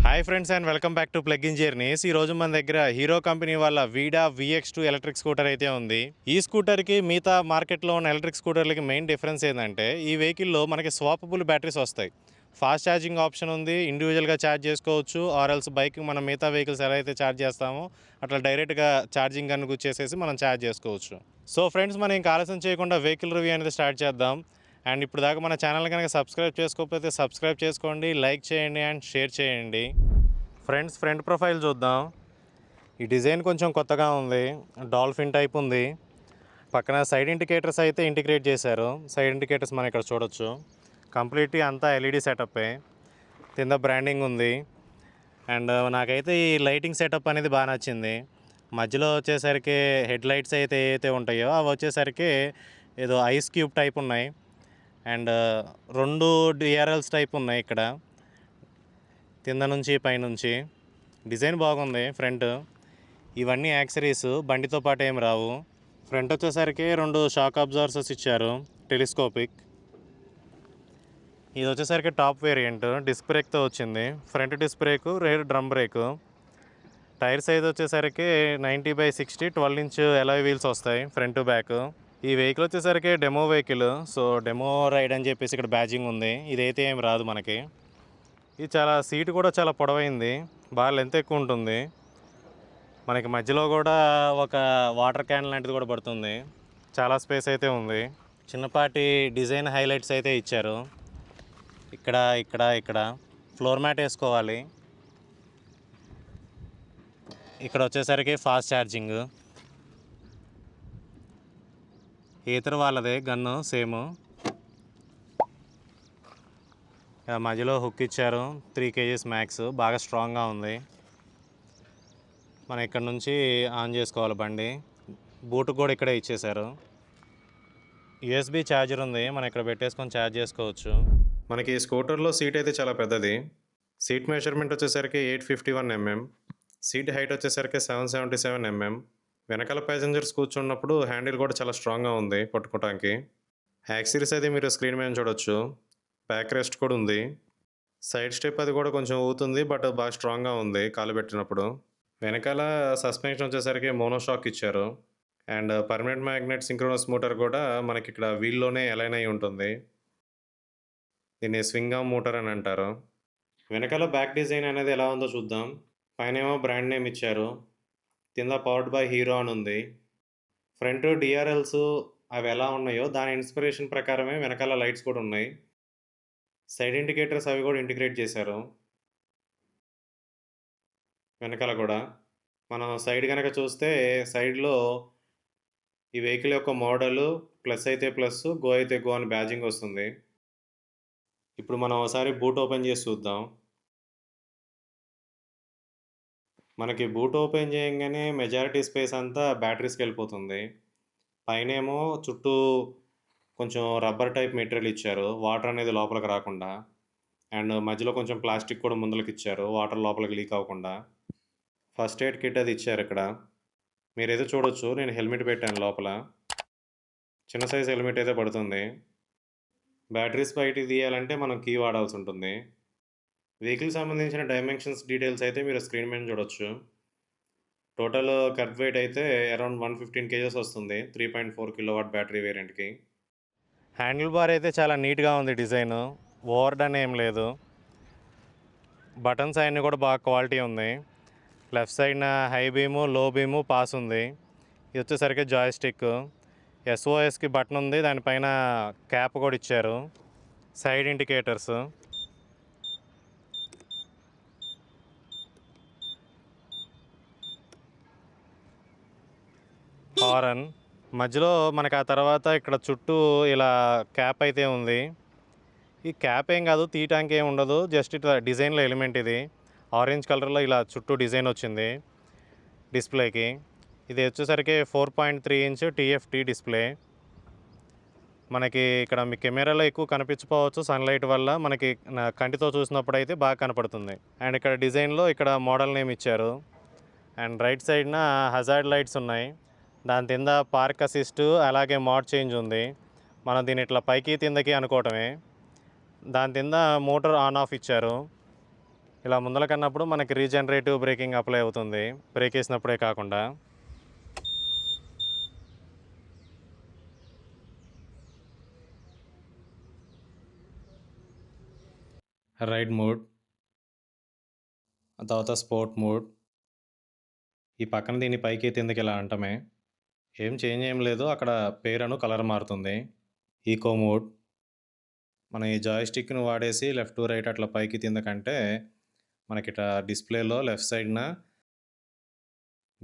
Hi friends and welcome back to plug in journeys. ఈ రోజు మన దగ్గర హీరో కంపెనీ వాళ్ళ వీడా VX2 ఎలక్ట్రిక్ స్కూటర్ అయితే ఉంది. ఈ స్కూటర్కి మిగతా మార్కెట్లో ఉన్న ఎలక్ట్రిక్ స్కూటర్లకి మెయిన్ డిఫరెన్స్ ఏంటంటే ఈ వెహికల్లో మనకి స్వాపబుల్ బ్యాటరీస్ వస్తాయి. ఫాస్ట్ ఛార్జింగ్ ఆప్షన్ ఉంది, ఇండివిజువల్గా ఛార్జ్ చేసుకోవచ్చు. ఆర్ఎల్స్ బైక్ మనం మిగతా వెహికల్స్ ఎలా అయితే ఛార్జ్ చేస్తామో అట్లా డైరెక్ట్గా ఛార్జింగ్ కనుక గుచ్చేసేసి మనం ఛార్జ్ చేసుకోవచ్చు. సో ఫ్రెండ్స్, మనం ఇంకా ఆలస్యం చేయకుండా వెహికల్ రివ్యూ అనేది స్టార్ట్ చేద్దాం. అండ్ ఇప్పుడు దాకా మన ఛానల్ కనుక సబ్స్క్రైబ్ చేసుకోకపోతే సబ్స్క్రైబ్ చేసుకోండి, లైక్ చేయండి అండ్ షేర్ చేయండి. ఫ్రెండ్స్, ఫ్రంట్ ప్రొఫైల్ చూద్దాం. ఈ డిజైన్ కొంచెం కొత్తగా ఉంది, డాల్ఫిన్ టైప్ ఉంది. పక్కన సైడ్ ఇండికేటర్స్ అయితే ఇంటిగ్రేట్ చేశారు. సైడ్ ఇండికేటర్స్ మనం ఇక్కడ చూడొచ్చు. కంప్లీట్లీ అంతా LED సెటప్పే. కింద బ్రాండింగ్ ఉంది. అండ్ నాకైతే ఈ లైటింగ్ సెటప్ అనేది బాగా నచ్చింది. మధ్యలో వచ్చేసరికి హెడ్ లైట్స్ అయితే ఏవైతే ఉంటాయో అవి వచ్చేసరికి ఏదో ఐస్ క్యూబ్ టైప్ ఉన్నాయి. అండ్ 2 DRLs టైప్ ఉన్నాయి ఇక్కడ, కింద నుంచి పైనుంచి. డిజైన్ బాగుంది ఫ్రంట్. ఇవన్నీ యాక్సరీస్, బండితో పాటు ఏమి రావు. ఫ్రంట్ వచ్చేసరికి 2 షాక్ అబ్జర్వర్స్ ఇచ్చారు, టెలిస్కోపిక్. ఇది వచ్చేసరికి టాప్ వేరియంట్, డిస్క్ బ్రేక్తో వచ్చింది. Front disc brake, rear drum brake. Tyre size వచ్చేసరికి 90/60 12 ఇంచ్ అలాయ్ వీల్స్ వస్తాయి ఫ్రంట్ బ్యాక్. ఈ వెహికల్ వచ్చేసరికి demo vehicle, so demo ride అని చెప్పేసి ఇక్కడ బ్యాజింగ్ ఉంది. ఇదైతే ఏం రాదు మనకి. ఇది చాలా సీట్ కూడా చాలా పొడవైంది, బాగా లెంత్ ఎక్కువ ఉంటుంది. మనకి మధ్యలో కూడా ఒక వాటర్ క్యాన్ లాంటిది కూడా పడుతుంది. చాలా స్పేస్ అయితే ఉంది. చిన్నపాటి డిజైన్ హైలైట్స్ అయితే ఇచ్చారు. ఇక్కడ ఇక్కడ ఇక్కడ ఫ్లోర్ మ్యాట్ వేసుకోవాలి. ఇక్కడ వచ్చేసరికి ఫాస్ట్ ఛార్జింగ్. ఈతర వాళ్ళదే గన్ను సేమ్. మధ్యలో హుక్ ఇచ్చారు, 3 kgs మ్యాక్స్, బాగా స్ట్రాంగ్గా ఉంది. మనం ఇక్కడ నుంచి ఆన్ చేసుకోవాలి బండి. బూట్ కూడా ఇక్కడే ఇచ్చేశారు. USB ఛార్జర్ ఉంది, మనం ఇక్కడ పెట్టేసుకొని ఛార్జ్ చేసుకోవచ్చు. మనకి ఈ స్కూటర్లో సీట్ అయితే చాలా పెద్దది. సీట్ మెజర్మెంట్ వచ్చేసరికి 851 mm. సీట్ హైట్ వచ్చేసరికి 777 mm. వెనకాల ప్యాసింజర్స్ కూర్చున్నప్పుడు హ్యాండిల్ కూడా చాలా స్ట్రాంగ్గా ఉంది పట్టుకోవడానికి. యాక్సిరీస్ అయితే మీరు స్క్రీన్ మీద చూడొచ్చు. బ్యాక్ రెస్ట్ కూడా ఉంది. సైడ్ స్టెప్ అది కూడా కొంచెం ఊగుతుంది, బట్ బాగా స్ట్రాంగ్గా ఉంది కాలు పెట్టినప్పుడు. వెనకాల సస్పెన్షన్ వచ్చేసరికి మోనోషాక్ ఇచ్చారు. And permanent magnet synchronous motor కూడా మనకి ఇక్కడ వీల్లోనే అలైన్ అయి ఉంటుంది. దీన్ని స్వింగ్ ఆర్మ్ మోటార్ అని అంటారు. వెనకాల బ్యాక్ డిజైన్ అనేది ఎలా ఉందో చూద్దాం. పైన ఏమో బ్రాండ్ నేమ్ ఇచ్చారు, కింద పవర్డ్ బై హీరో అని ఉంది. ఫ్రంట్ DRLs అవి ఎలా ఉన్నాయో దాని ఇన్స్పిరేషన్ ప్రకారమే వెనకాల లైట్స్ కూడా ఉన్నాయి. సైడ్ ఇండికేటర్స్ అవి కూడా ఇంటిగ్రేట్ చేశారు వెనకాల కూడా. మనం సైడ్ కనుక చూస్తే సైడ్లో ఈ వెహికల్ యొక్క మోడలు ప్లస్ అయితే ప్లస్, గో అయితే గో అని బ్యాజింగ్ వస్తుంది. ఇప్పుడు మనం ఒకసారి బూట్ ఓపెన్ చేసి చూద్దాం. మనకి బూట్ ఓపెన్ చేయగానే మెజారిటీ స్పేస్ అంతా బ్యాటరీస్కి వెళ్ళిపోతుంది. పైనేమో చుట్టూ కొంచెం రబ్బర్ టైప్ మెటీరియల్ ఇచ్చారు, వాటర్ అనేది లోపలికి రాకుండా. అండ్ మధ్యలో కొంచెం ప్లాస్టిక్ కూడా ముందలకి ఇచ్చారు, వాటర్ లోపలికి లీక్ అవ్వకుండా. ఫస్ట్ ఎయిడ్ కిట్ అది ఇచ్చారు ఇక్కడ. మీరు ఏదో చూడొచ్చు, నేను హెల్మెట్ పెట్టాను లోపల. చిన్న సైజ్ హెల్మెట్ అయితే పడుతుంది. బ్యాటరీస్ బయటికి తీయాలంటే మనం కీ వాడాల్సి ఉంటుంది. వెహికల్ సంబంధించిన డైమెన్షన్స్ డీటెయిల్స్ అయితే మీరు స్క్రీన్ మీద చూడొచ్చు. టోటల్ కర్వ్ వెయిట్ అయితే అరౌండ్ 115 kgs వస్తుంది 3.4 kW బ్యాటరీ వేరియంట్కి. హ్యాండిల్ బార్ అయితే చాలా నీట్గా ఉంది, డిజైన్ ఓవర్డ్ అని ఏం లేదు. బటన్స్ అన్నీ కూడా బాగా క్వాలిటీ ఉంది. లెఫ్ట్ సైడ్న హై బీము, లో బీము, పాస్ ఉంది. ఇది వచ్చేసరికి జాయ్స్టిక్. SOSకి బటన్ ఉంది, దానిపైన క్యాప్ కూడా ఇచ్చారు. Side indicators. హారన్ మధ్యలో మనకు. ఆ తర్వాత ఇక్కడ చుట్టూ ఇలా క్యాప్ అయితే ఉంది. ఈ క్యాప్ ఏం కాదు, తీయటానికి ఏం ఉండదు, జస్ట్ ఇట్లా డిజైన్లో ఎలిమెంట్. ఇది ఆరెంజ్ కలర్లో ఇలా చుట్టూ డిజైన్ వచ్చింది డిస్ప్లేకి. ఇది వచ్చేసరికి 4.3 ఇంచ్ TFT డిస్ప్లే. మనకి ఇక్కడ మీ కెమెరాలో ఎక్కువ కనిపించకపోవచ్చు సన్లైట్ వల్ల, మనకి కంటితో చూసినప్పుడు అయితే బాగా కనపడుతుంది. అండ్ ఇక్కడ డిజైన్లో ఇక్కడ మోడల్ నేమ్ ఇచ్చారు. అండ్ రైట్ సైడ్న హజార్డ్ లైట్స్ ఉన్నాయి. దాని కింద పార్క్ అసిస్ట్, అలాగే మోడ్ చేంజ్ ఉంది. మనం దీన్ని ఇట్లా పైకి కిందకి అనుకోవటమే. దాని కింద మోటార్ ఆన్ ఆఫ్ ఇచ్చారు. ఇలా ముందల కన్నప్పుడు మనకి రీజనరేటివ్ బ్రేకింగ్ అప్లై అవుతుంది, బ్రేక్ వేసినప్పుడే కాకుండా. రైడ్ మోడ్, ఆ తర్వాత స్పోర్ట్ మోడ్. ఈ పక్కన దీన్ని పైకి కిందకి ఇలా అంటమే, ఏం చేంజ్ ఏం లేదు, అక్కడ పేరును కలర్ మారుతుంది. ఈకో మోడ్, మనం ఈ జాయ్స్టిక్ను వాడేసి లెఫ్ట్ టు రైట్ అట్లా పైకి కిందకంటే మనకి ఇట్లా డిస్ప్లేలో లెఫ్ట్ సైడ్న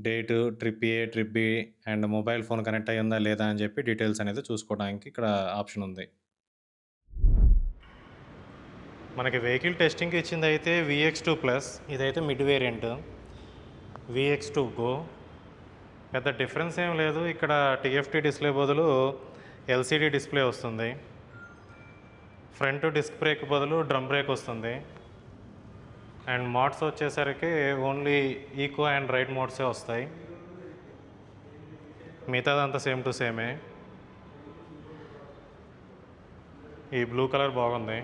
date, trip A, trip B and mobile phone connect అయ్యిందా లేదా అని చెప్పి డీటెయిల్స్ అనేది చూసుకోవడానికి ఇక్కడ ఆప్షన్ ఉంది. మనకి వెహికల్ టెస్టింగ్కి ఇచ్చింది అయితే VX2+, ఇదైతే మిడ్ వేరియంట్. VX2 గో పెద్ద డిఫరెన్స్ ఏం లేదు. ఇక్కడ TFT డిస్ప్లే బదులు LCD డిస్ప్లే వస్తుంది. ఫ్రంట్ డిస్క్ బ్రేక్ బదులు డ్రమ్ బ్రేక్ వస్తుంది. అండ్ మోడ్స్ వచ్చేసరికి ఓన్లీ ఈకో అండ్ రైడ్ మోడ్సే వస్తాయి, మిగతాదంతా సేమ్ టు సేమే. ఈ బ్లూ కలర్ బాగుంది.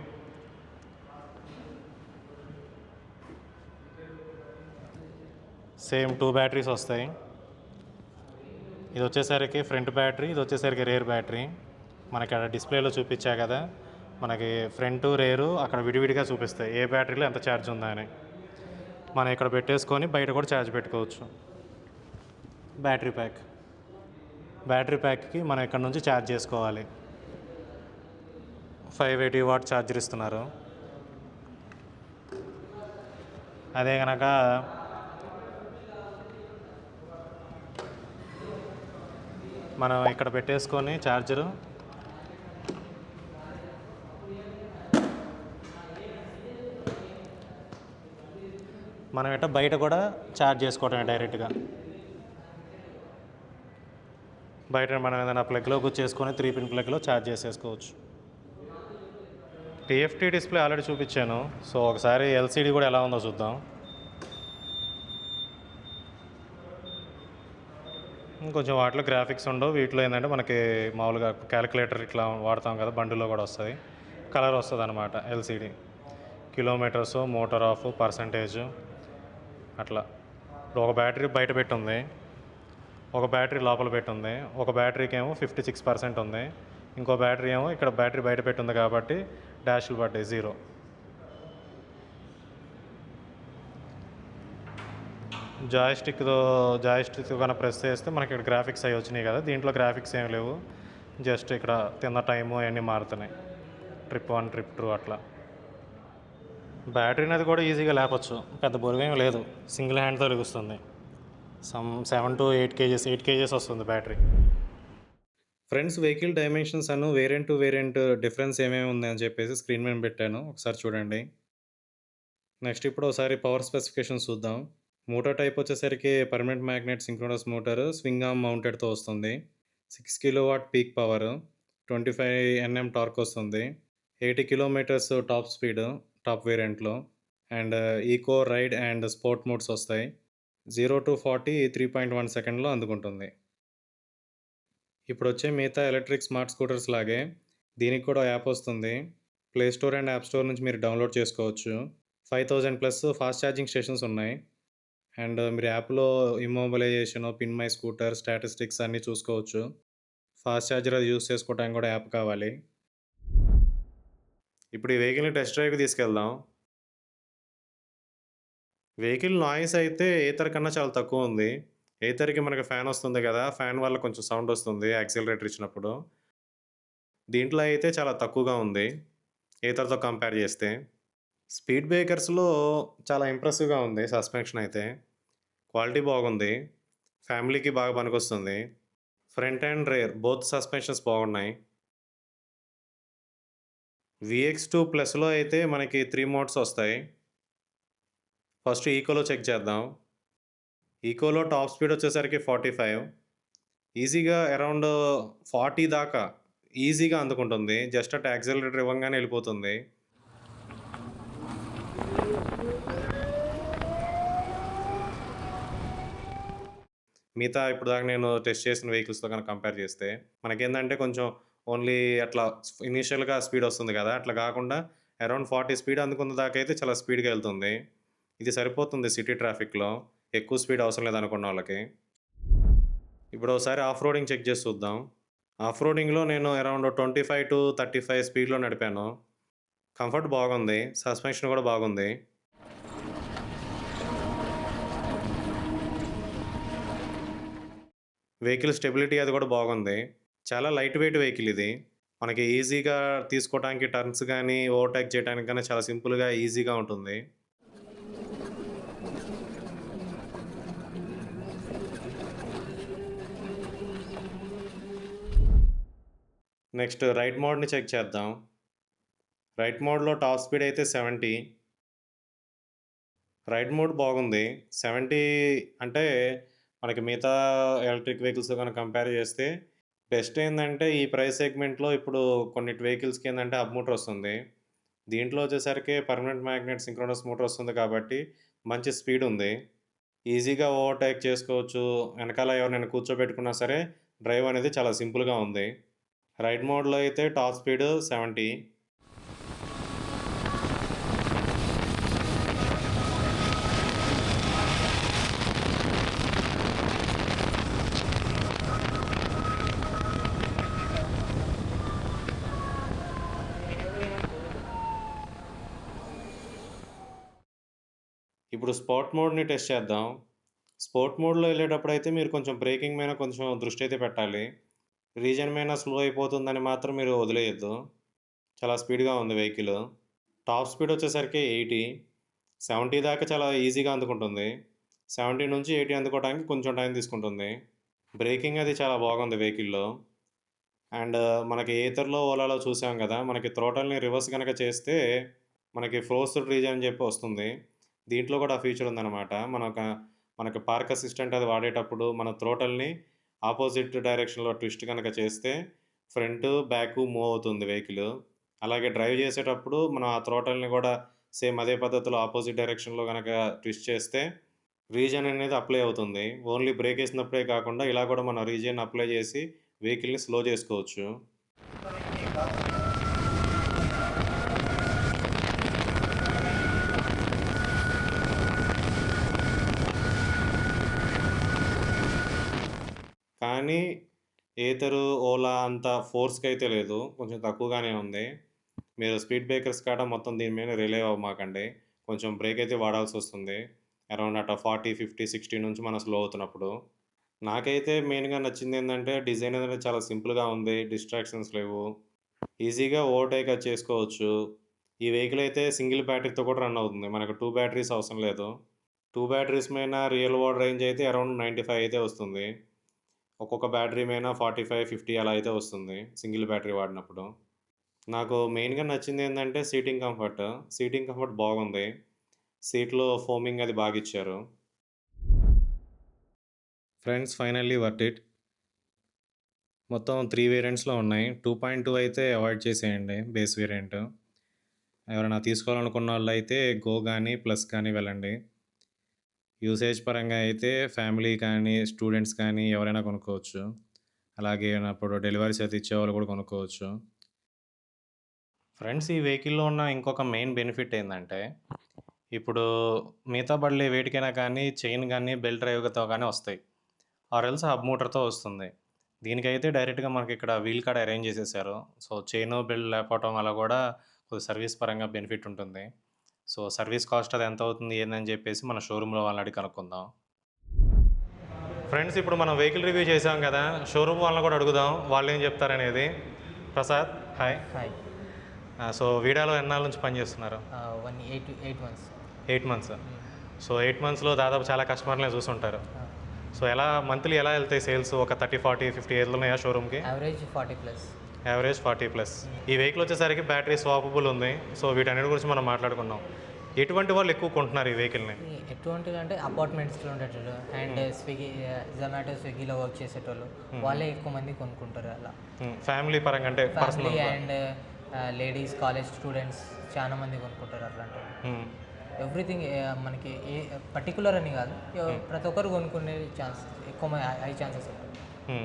సేమ్ 2 బ్యాటరీస్ వస్తాయి. ఇది వచ్చేసరికి ఫ్రంట్ బ్యాటరీ, ఇది వచ్చేసరికి రేర్ బ్యాటరీ. మనకి అక్కడ డిస్ప్లేలో చూపించా కదా, మనకి ఫ్రంట్ రేరు అక్కడ విడివిడిగా చూపిస్తాయి ఏ బ్యాటరీలో ఎంత ఛార్జ్ ఉందా అని. మనం ఇక్కడ పెట్టేసుకొని బయట కూడా ఛార్జ్ పెట్టుకోవచ్చు. బ్యాటరీ ప్యాక్కి మనం ఇక్కడ నుంచి ఛార్జ్ చేసుకోవాలి. 580 వాట్ ఛార్జర్ ఇస్తున్నారు. అదే కనుక మనం ఇక్కడ పెట్టేసుకొని ఛార్జరు మనం ఇట్లా బయట కూడా ఛార్జ్ చేసుకోవటమే డైరెక్ట్గా. బయట మనం ఏదైనా ప్లగ్లో కూర్చేసుకొని 3 పిన్ ప్లగ్లో ఛార్జ్ చేసేసుకోవచ్చు. TFT డిస్ప్లే ఆల్రెడీ చూపించాను, సో ఒకసారి LCD కూడా ఎలా ఉందో చూద్దాం. ఇంకొంచెం వాటిలో గ్రాఫిక్స్ ఉండవు, వీటిలో ఏంటంటే మనకి మామూలుగా క్యాలిక్యులేటర్ ఇట్లా వాడతాం కదా, బండిలో కూడా వస్తుంది, కలర్ వస్తుంది అనమాట. LCD kilometres, motor of, percentage అట్లా. ఒక బ్యాటరీ బయట పెట్టుంది, ఒక బ్యాటరీ లోపల పెట్టుంది. ఒక బ్యాటరీకి ఏమో 56% ఉంది, ఇంకో బ్యాటరీ ఏమో ఇక్కడ బ్యాటరీ బయట పెట్టుంది కాబట్టి డాష్లు పడ్డాయి 0. జాయ్స్టిక్ కన్నా ప్రెస్ చేస్తే మనకి ఇక్కడ గ్రాఫిక్స్ అవి వచ్చినాయి కదా, దీంట్లో గ్రాఫిక్స్ ఏమి లేవు, జస్ట్ ఇక్కడ తిన్న టైము అవన్నీ మారుతున్నాయి, ట్రిప్ 1, ట్రిప్ 2 అట్లా. బ్యాటరీ అనేది కూడా ఈజీగా లేపచ్చు, పెద్ద బరువేం లేదు, సింగిల్ హ్యాండ్తో లెగుస్తుంది. 7 to 8 kgs వస్తుంది battery. Friends, vehicle dimensions Anu variant to variant difference ఏమేమి ఉంది అని చెప్పేసి స్క్రీన్ మీద పెట్టాను, ఒకసారి చూడండి. నెక్స్ట్ ఇప్పుడు ఒకసారి పవర్ స్పెసిఫికేషన్స్ చూద్దాం. మోటార్ టైప్ వచ్చేసరికి permanent magnet synchronous motor, swing arm మౌంటెడ్తో వస్తుంది. 6 kW peak power, 25 Nm torque వస్తుంది. 80 కిలోమీటర్స్ టాప్ స్పీడ్ టాప్ వేరియంట్లో. And eco, ride and sport modes వస్తాయి. 0 to 40 3.1 సెకండ్లో అందుకుంటుంది. ఇప్పుడు వచ్చే మిగతా ఎలక్ట్రిక్ స్మార్ట్ స్కూటర్స్ లాగే దీనికి కూడా యాప్ వస్తుంది. Play store and app store నుంచి మీరు డౌన్లోడ్ చేసుకోవచ్చు. 5000+ ఫాస్ట్ ఛార్జింగ్ స్టేషన్స్ ఉన్నాయి. అండ్ మీరు యాప్లో immobilisation, pin my scooter, statistics అన్నీ చూసుకోవచ్చు. ఫాస్ట్ ఛార్జర్ అది యూస్ చేసుకోవడానికి కూడా యాప్ కావాలి. ఇప్పుడు ఈ వెహికల్ని టెస్ట్ డ్రైవ్కి తీసుకెళ్దాం. వెహికల్ నాయిస్ అయితే ఏతర్ కన్నా చాలా తక్కువ ఉంది. ఏతర్కి మనకి ఫ్యాన్ వస్తుంది కదా, ఫ్యాన్ వల్ల కొంచెం సౌండ్ వస్తుంది యాక్సిలరేటర్ ఇచ్చినప్పుడు. దీంట్లో అయితే చాలా తక్కువగా ఉంది ఏతర్తో కంపేర్ చేస్తే. స్పీడ్ బ్రేకర్స్లో చాలా ఇంప్రెసివ్గా ఉంది సస్పెన్షన్ అయితే, క్వాలిటీ బాగుంది, ఫ్యామిలీకి బాగా పనికొస్తుంది. Front and rare both suspensions బాగున్నాయి. VX2+లో అయితే మనకి 3 మోడ్స్ వస్తాయి. ఫస్ట్ ఈకోలో చెక్ చేద్దాం. ఈకోలో టాప్ స్పీడ్ వచ్చేసరికి 45, ఈజీగా అరౌండ్ 40 దాకా ఈజీగా అందుకుంటుంది. జస్ట్ అట్ యాక్సిలరేటర్ ఇవ్వగానే వెళ్ళిపోతుంది. మిగతా ఇప్పుడు దాకా నేను టెస్ట్ చేసిన వెహికల్స్తో కనుక కంపేర్ చేస్తే మనకేంటంటే కొంచెం ఓన్లీ అట్లా ఇనీషియల్గా స్పీడ్ వస్తుంది కదా, అట్లా కాకుండా అరౌండ్ 40 స్పీడ్ అందుకున్న దాకా అయితే చాలా స్పీడ్గా వెళ్తుంది. ఇది సరిపోతుంది సిటీ ట్రాఫిక్‌లో. ఎక్కువ స్పీడ్ అవసరం లేదనుకున్న వాళ్ళకి. ఇప్పుడు ఒకసారి ఆఫ్ రోడింగ్ చెక్ చేసి చూద్దాం. ఆఫ్ రోడింగ్‌లో నేను అరౌండ్ 25-35 స్పీడ్‌లో నడిపాను. కంఫర్ట్ బాగుంది. సస్పెన్షన్ కూడా బాగుంది. వెహికల్ స్టెబిలిటీ అది కూడా బాగుంది. చాలా లైట్ వెయిట్ వెహికల్ ఇది. మనకి ఈజీగా తీసుకోవటానికి టర్న్స్ గానీ, ఓవర్‌టేక్ చేయడానికి గానీ చాలా సింపుల్‌గా, ఈజీగా ఉంటుంది. నెక్స్ట్ రైడ్ మోడ్‌ని చెక్ చేద్దాం. రైడ్ మోడ్‌లో టాప్ స్పీడ్ అయితే 70. రైడ్ మోడ్ బాగుంది. 70 అంటే మనకి మిగతా ఎలక్ట్రిక్ వెహికల్స్‌తో గనక కంపేర్ చేస్తే బెస్ట్ ఏందంటే ఈ ప్రైస్ సెగ్మెంట్‌లో ఇప్పుడు కొన్నిటి వెహికల్స్‌కి ఏందంటే హబ్ మోటర్ వస్తుంది. దీంట్లో వచ్చేసరికి పర్మనెంట్ మ్యాగ్నెట్ సింక్రోనస్ మోటర్ వస్తుంది కాబట్టి మంచి స్పీడ్ ఉంది. ఈజీగా ఓవర్‌టేక్ చేసుకోవచ్చు. వెనకాల ఎవరినైనా కూర్చోబెట్టుకున్నా సరే డ్రైవ్ అనేది చాలా సింపుల్‌గా ఉంది. రైడ్ మోడ్‌లో అయితే టాప్ స్పీడ్ 70. ఇప్పుడు స్పోర్ట్ మోడ్‌ని టెస్ట్ చేద్దాం. స్పోర్ట్ మోడ్‌లో ఎళ్ళేటప్పుడైతే మీరు కొంచెం బ్రేకింగ్ మీద కొంచెం దృష్టి అయితే పెట్టాలి. రీజియన్ మీద స్లో అయిపోతుందని మాత్రం మీరు వదిలేయొద్దు. చాలా స్పీడ్‌గా ఉంది వెహికలు. టాప్ స్పీడ్ వచ్చేసరికి 80. 70 దాకా చాలా ఈజీగా అందుకుంటుంది. 70 నుంచి 80 అందుకోవడానికి కొంచెం టైం తీసుకుంటుంది. బ్రేకింగ్ అది చాలా బాగుంది వెహికల్‌లో. అండ్ మనకి ఏథర్‌లో, ఓలాలో చూసాం గదా! మనకి థ్రోటల్‌ని రివర్స్ గనక చేస్తే మనకి ఫోర్స్డ్ రీజియన్ అని చెప్పి వస్తుంది. దీంట్లో కూడా ఆ ఫీచర్ ఉందనమాట. మనకి పార్క్ అసిస్టెంట్ అది వాడేటప్పుడు మన థ్రోటల్‌ని ఆపోజిట్ డైరెక్షన్‌లో ట్విస్ట్ గనక చేస్తే ఫ్రంటు, బ్యాకు మూవ్ అవుతుంది వెహికలు. అలాగే డ్రైవ్ చేసేటప్పుడు మనం ఆ థ్రోటల్‌ని కూడా సేమ్ అదే పద్ధతిలో ఆపోజిట్ డైరెక్షన్‌లో గనక ట్విస్ట్ చేస్తే రీజియన్ అనేది అప్లై అవుతుంది. ఓన్లీ బ్రేక్ ఏసినప్పుడే కాకుండా ఇలా కూడా మనం రీజియన్ అప్లై చేసి వెహికల్‌ని స్లో చేసుకోవచ్చు. కానీ ఏథరు, ఓలా అంత ఫోర్స్‌గా అయితే లేదు. కొంచెం తక్కువగానే ఉంది. మీరు స్పీడ్ బ్రేకర్స్ కాడ మొత్తం దీని మీద రిలే అవ్వమాకండి. కొంచెం బ్రేక్ అయితే వాడాల్సొస్తుంది. అరౌండ్ అట్లా 40, 50, 60 నుంచి మనం స్లో అవుతున్నప్పుడు. నాకైతే మెయిన్‌గా నచ్చిందేందంటే డిజైన్ అనేది చాలా సింపుల్‌గా ఉంది. డిస్ట్రాక్షన్స్ లేవు. ఈజీగా ఓవర్‌టేక్ అది చేసుకోవచ్చు. ఈ వెహికల్ అయితే సింగిల్ బ్యాటరీతో కూడా రన్ అవుతుంది. మనకు 2 బ్యాటరీస్ అవసరం లేదు. 2 బ్యాటరీస్ మీద రియల్ వరల్డ్ రేంజ్ అయితే అరౌండ్ 95 అయితే వస్తుంది. ఒక్కొక్క బ్యాటరీ మీద 45, 50 అలా అయితే వస్తుంది. సింగిల్ బ్యాటరీ వాడినప్పుడు. నాకు మెయిన్‌గా నచ్చిందేందంటే సీటింగ్ కంఫర్ట్. సీటింగ్ కంఫర్ట్ బాగుంది. సీట్‌లో ఫోమింగ్ అది బాగిచ్చారు. Friends finally worth it. మొత్తం 3 వేరియంట్స్‌లో ఉన్నాయి. 2.2 అయితే అవాయిడ్ చేసేయండి బేస్ వేరియంట్. ఎవరైనా తీసుకోవాలనుకున్నోళ్ళైతే గో గానీ, ప్లస్ కానీ వెళ్ళండి. యూసేజ్ పరంగా అయితే ఫ్యామిలీ కానీ, స్టూడెంట్స్ కానీ ఎవరైనా కొనుక్కోవచ్చు. అలాగే అప్పుడు డెలివరీస్ అయితే ఇచ్చేవాళ్ళు కూడా కొనుక్కోవచ్చు. ఫ్రెండ్స్ ఈ వెహికల్‌లో ఉన్న ఇంకొక మెయిన్ బెనిఫిట్ ఏందంటే, ఇప్పుడు మిగతా బండ్లు వేటికైనా కానీ చైన్ గానీ, బెల్ట్ డ్రైవ్‌తో గానీ వస్తాయి. ఆర్ ఎల్స్ హబ్ మోటార్‌తో వస్తుంది. దీనికైతే డైరెక్ట్‌గా మనకిక్కడ వీల్ కార్డ్ అరేంజ్ చేసేసారు. సో, చైను, బెల్ట్ లేకపోవటం వల్ల కూడా కొద్దిగా సర్వీస్ పరంగా బెనిఫిట్ ఉంటుంది. సో, సర్వీస్ కాస్ట్ అది ఎంత అవుతుంది ఏందని చెప్పేసి మన షోరూమ్‌లో వాళ్ళని అడిగి కనుక్కుందాం. ఫ్రెండ్స్ ఇప్పుడు మనం వెహికల్ రివ్యూ చేసాం కదా! షోరూమ్ వాళ్ళని కూడా అడుగుదాం. వాళ్ళేం చెప్తారనేది. ప్రసాద్ హాయ్. హాయ్. సో, వీడాలో ఎన్నాళ్ళ నుంచి పనిచేస్తున్నారు? 8 మంత్స్. 8 మంత్స్. సో, 8 మంత్స్‌లో దాదాపు చాలా కస్టమర్‌లని చూసుంటారు. సో, ఎలా మంత్లీ ఎలా వెళ్తాయి సేల్స్? ఒక 30, 40, 50 ఏళ్లున్నాయా షోరూమ్‌కి? యావరేజ్ 40+. యావరేజ్ 40+. ఈ వెహికల్ వచ్చేసరికి బ్యాటరీ స్వాపబుల్ ఉంది. సో, వీటన్నిటి గురించి మనం మాట్లాడుకుందాం. ఎటువంటి వాళ్ళు ఎక్కువ కొంటున్నారు ఈ వెహికల్‌ని? ఎటువంటివి అంటే అపార్ట్మెంట్స్లో ఉండేటోళ్ళు అండ్ స్విగ్గీ, జొమాటో, స్విగ్గీలో వర్క్ చేసేటోళ్ళు వాళ్ళే ఎక్కువ మంది కొనుక్కుంటారు అలా. ఫ్యామిలీ పరంగా అంటే family personal and ladies, college students చాలా మంది కొనుక్కుంటారు అట్లాంటివి. ఎవ్రీథింగ్ మనకి ఏ పర్టికులర్ అని కాదు, ప్రతి ఒక్కరు కొనుక్కునే ఛాన్స్ ఎక్కువ హై ఛాన్సెస్ ఉంటాయి.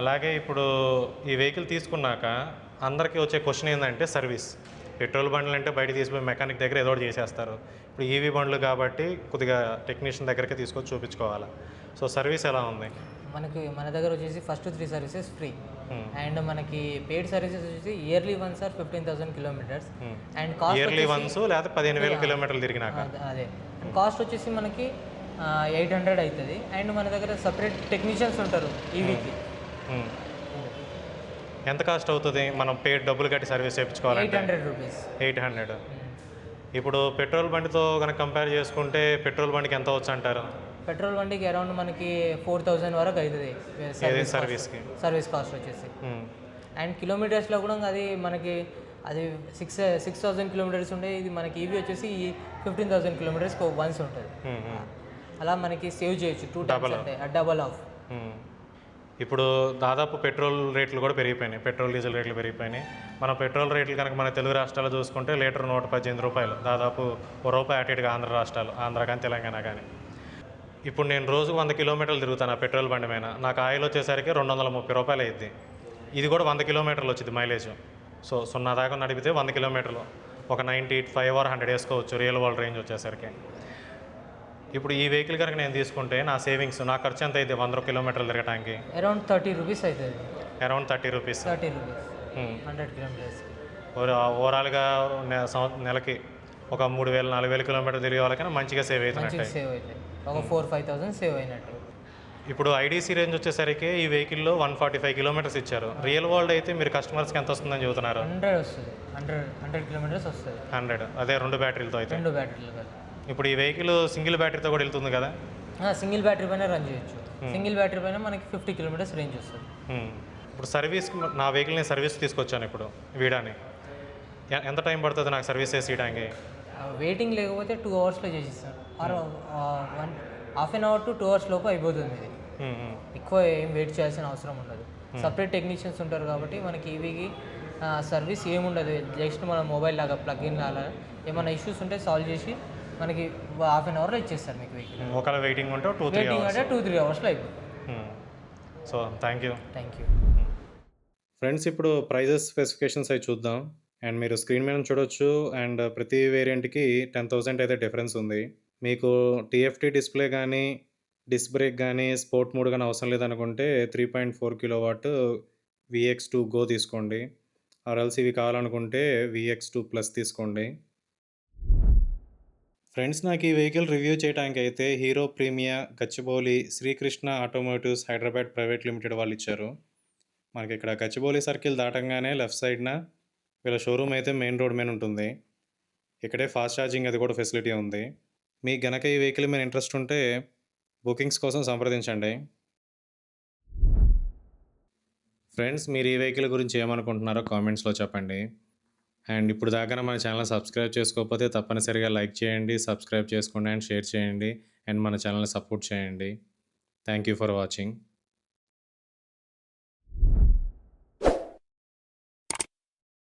అలాగే ఇప్పుడు ఈ వెహికల్ తీసుకున్నాక అందరికీ వచ్చే క్వశ్చన్ ఏంటంటే సర్వీస్. పెట్రోల్ బండ్లు అంటే బయట తీసిపోయి మెకానిక్ దగ్గర ఏదో ఒకటి చేసేస్తారు. ఇప్పుడు ఈవీ బండ్లు కాబట్టి కొద్దిగా టెక్నీషియన్ దగ్గరికి తీసుకొచ్చి చూపించుకోవాలి. సో సర్వీస్ ఎలా ఉంది? మన దగ్గర వచ్చేసి ఫస్ట్ 3 సర్వీసెస్ ఫ్రీ. అండ్ మనకి పెయిడ్ సర్వీసెస్ వచ్చేసి yearly once or 15,000 kilometres. And cost yearly once లేకపోతే 15,000 కిలోమీటర్లు తిరిగినాక? అదే. అండ్ కాస్ట్ వచ్చేసి మనకి 800 అవుతుంది. అండ్ మన దగ్గర సపరేట్ టెక్నీషియన్స్ ఉంటారు ఈవీకి. ఎంత కాస్ట్ అవుతుంది మనం పెయిడ్ డబ్బులు కట్టి సర్వీస్ చేయించుకోవాలంటే? 800 రూపీస్. 800. ఇప్పుడు పెట్రోల్ బండితో కనుక కంపేర్ చేసుకుంటే పెట్రోల్ బండికి ఎంత అవచ్చు అంటారు? పెట్రోల్ బండికి అరౌండ్ మనకి 4,000 వరకు అవుతుంది సర్వీస్ కాస్ట్ వచ్చేసి. అండ్ కిలోమీటర్స్లో కూడా అది 6,000 కిలోమీటర్స్ ఉండే, ఇది మనకి ఈవీ వచ్చేసి 15,000 కిలోమీటర్స్కి వన్స్ ఉంటుంది. అలా మనకి సేవ్ చేయొచ్చు 2 టైమ్స్, అంటే డబల్ ఆఫ్. ఇప్పుడు దాదాపు పెట్రోల్ రేట్లు కూడా పెరిగిపోయినాయి, పెట్రోల్ డీజిల్ రేట్లు పెరిగిపోయినాయి. మన పెట్రోల్ రేట్లు కనుక మన తెలుగు రాష్ట్రాల్లో చూసుకుంటే లీటర్ 118 రూపాయలు, దాదాపు ₹1 అటు ఇటుగా ఆంధ్ర కానీ తెలంగాణ కానీ. ఇప్పుడు నేను రోజు 100 కిలోమీటర్లు తిరుగుతాను ఆ పెట్రోల్ బండి మీద, నాకు ఆయిల్ వచ్చేసరికి ₹230 అయ్యిద్ది. ఇది కూడా 100 కిలోమీటర్లు వచ్చింది మైలేజ్. సో 0 దాకా నడిపితే 100 కిలోమీటర్లు ఒక 95 or 100 వేసుకోవచ్చు రియల్ వరల్డ్ రేంజ్ వచ్చేసరికి. ఇప్పుడు ఈ వెహికల్ కనుక నేను తీసుకుంటే నా సేవింగ్స్, నా ఖర్చు ఎంత అయితే 100 కిలోమీటర్లు తిరగడానికి? అరౌండ్ 30 రూపీస్ అవుతుంది. Around 30 rupees. 100 కిలోమీటర్స్. ఓవరాల్గా నెలకి ఒక 3,000 4,000 కిలోమీటర్లు తిరిగే వాళ్ళకైనా మంచిగా సేవ్ అవుతున్నట్టు. ఒక 4,000-5,000 సేవ్ అయినట్టు. ఇప్పుడు ఐడీసీ రేంజ్ వచ్చేసరికి ఈ వెహికల్లో 145 కిలోమీటర్స్ ఇచ్చారు. రియల్ వరల్డ్ అయితే మీరు కస్టమర్స్కి ఎంత వస్తుందని చెబుతున్నారు? 100 వస్తుంది. 100 కిలోమీటర్స్ వస్తుంది. 100, అదే 2 బ్యాటరీలతో అయితే. 2 బ్యాటరీలు కదా. ఇప్పుడు ఈ వెహికల్ సింగిల్ బ్యాటరీతో కూడా వెళ్తుంది కదా? సింగిల్ బ్యాటరీ పైన రన్ చేయొచ్చు. సింగిల్ బ్యాటరీ పైన మనకి 50 కిలోమీటర్స్ రేంజ్ వస్తుంది. ఇప్పుడు సర్వీస్, నా వెహికల్ నేను సర్వీస్ తీసుకొచ్చాను ఇప్పుడు వీడాని, ఎంత టైం పడుతుంది నాకు సర్వీస్ చేసి ఇవ్వడానికి? వెయిటింగ్ లేకపోతే 2 అవర్స్లో చేసిస్తాను. ఆర్ 1/2 అవర్ to 2 అవర్స్ లోపు అయిపోతుంది ఇది. ఎక్కువ ఏం వెయిట్ చేయాల్సిన అవసరం ఉండదు. సపరేట్ టెక్నీషియన్స్ ఉంటారు కాబట్టి మనకి ఈవీకి సర్వీస్ ఏముండదు. జస్ట్ మన మొబైల్ లాగా ప్లగ్ఇన్ లాగా ఏమైనా ఇష్యూస్ ఉంటే సాల్వ్ చేసి మనకి 1/2 అవర్లో ఇచ్చేస్తారు మీకు వెహికల్. ఒకవేళ వెయిటింగ్ ఉంటే 2-3 అవర్స్లో అయిపోతుంది. So thank you. ఫ్రెండ్స్, ఇప్పుడు ప్రైజెస్ స్పెసిఫికేషన్స్ అవి చూద్దాం. అండ్ మీరు స్క్రీన్ మీద చూడొచ్చు. అండ్ ప్రతి వేరియంట్కి 10,000 అయితే డిఫరెన్స్ ఉంది. మీకు టీఎఫ్టీ డిస్ప్లే కానీ, డిస్క్ బ్రేక్ కానీ, స్పోర్ట్ మోడ్ కానీ అవసరం లేదనుకుంటే 3.4 కిలోవాట్ VX2 గో తీసుకోండి. ఆర్ఎల్స్ ఇవి కావాలనుకుంటే VX2 ప్లస్ తీసుకోండి. ఫ్రెండ్స్, నాకు ఈ వెహికల్ రివ్యూ చేయడానికి అయితే Hero Premia Gachibowli Srikrishna automotives Hyderabad private limited వాళ్ళు ఇచ్చారు. మనకి ఇక్కడ గచ్చిబౌలి సర్కిల్ దాటంగానే లెఫ్ట్ సైడ్న వీళ్ళ షోరూమ్ అయితే మెయిన్ రోడ్ మీద ఉంటుంది. ఇక్కడే ఫాస్ట్ ఛార్జింగ్ అది కూడా ఫెసిలిటీ ఉంది. మీకు గనక ఈ వెహికల్ మీద ఇంట్రెస్ట్ ఉంటే బుకింగ్స్ కోసం సంప్రదించండి. ఫ్రెండ్స్, మీరు ఈ వెహికల్ గురించి ఏమనుకుంటున్నారో కామెంట్స్లో చెప్పండి. అండ్ ఇప్పుడు దాకా మన ఛానల్ సబ్స్క్రైబ్ చేసుకోకపోతే తప్పనిసరిగా లైక్ చేయండి, సబ్స్క్రైబ్ చేసుకోండి అండ్ షేర్ చేయండి. అండ్ మన ఛానల్ని సపోర్ట్ చేయండి. Thank you for watching.